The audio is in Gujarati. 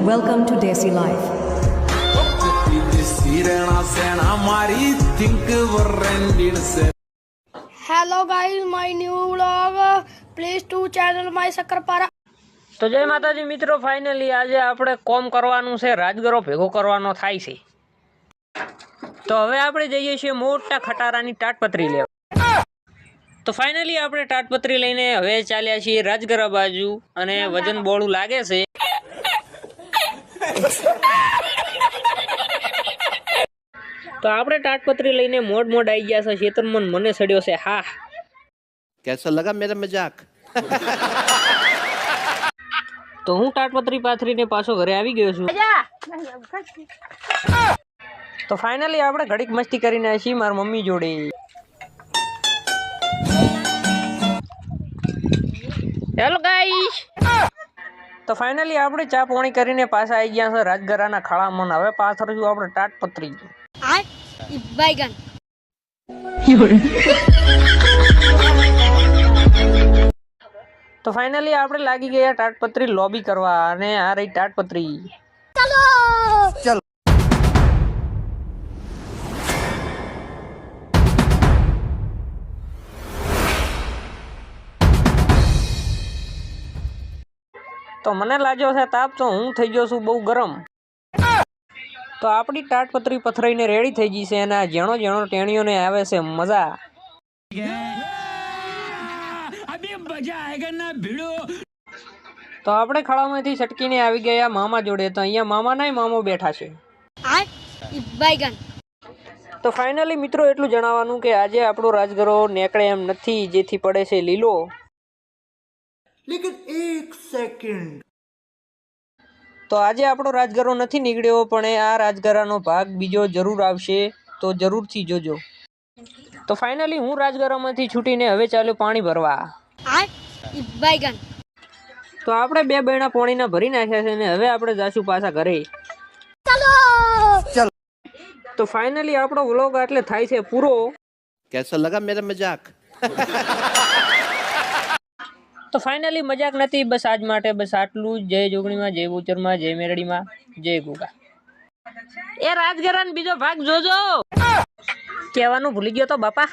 Welcome to Desi Life. Hello guys, my new vlog. Please to channel my Sakarpara. તો જય માતાજી મિત્રો, ફાઇનલી આજે આપણે કોમ કરવાનું છે, રાજગરો ભેગો કરવાનો થાય છે. તો હવે આપણે જઈએ છીએ મોટા ખટારાની તાટપત્રી લેવા. તો ફાઇનલી આપણે તાટપત્રી લઈને હવે ચાલ્યા છીએ રાજગરા બાજુ, અને વજન બોળું લાગે છે. તો આપણે તાટપત્રી લઈને મોડ આવી ગયા છે. શેતરમન મને સડ્યો છે. હા, कैसा लगा मेरा मजाक? તો હું તાટપત્રી પાથરીને પાછો ઘરે આવી ગયો છું. તો ફાઇનલી આપણે ઘડીક મસ્તી કરીને આવી છીએ મારી મમ્મી જોડે. Hello guys. તો ફાઇનલી આપણે ચા પોણી કરીને પાછા આવી ગયા છે રાજગરાના ખાડામાં. હવે પાથરશું આપણે તાટપત્રી. Baigan. તો ફાઇનલી આપણે લાગી ગયા તાટપત્રી લોબી કરવા, અને આ રહી તાટપત્રી. चलो તો મને લાગ્યો છે તાપ, તો હું થઈ ગયો છું બહુ ગરમ. તો આપણી તાટપત્રી પથરાઈને રેડી થઈ ગઈ છે, અને આ જેણો ટેણીઓને આવે છે મજા. તો આપણે ખડામાંથી છટકીને આવી ગયા મામા જોડે. તો અહીંયા મામા નહીં, મામો બેઠા છે. Baigan. તો ફાઇનલી મિત્રો એટલું જણાવવાનું કે આજે આપણો રાજગરો નેકળે એમ નથી, જેથી પડે છે લીલો. लेकिन एक सेकंड તો આજે આપણો રાજગરો નથી નીકળ્યો, પણ આ રાજગરાનો ભાગ બીજો જરૂર આવશે, તો જરૂરથી જોજો. તો ફાઇનલી હું રાજગરામાંથી છૂટીને હવે ચાલ્યો પાણી ભરવા. Baigan. તો આપણે 2 બૈણા પાણીના ભરી નાખ્યા છે, અને હવે આપણે જાશું પાછા ઘરે. चलो તો ફાઇનલી આપણો વ્લોગ આટલે થાય છે પૂરો. कैसा लगा मेरा मजाक? તો ફાઇનલી મજાક નથી, બસ આજ માટે બસ આટલું જ. જય જોગણીમાં, જય બુચરમાં, જય મેરડીમાં, જય ગુગા. એ રાજગરાનો બીજો ભાગ જોજો. કહેવાનું ભૂલી ગયો તો બાપા.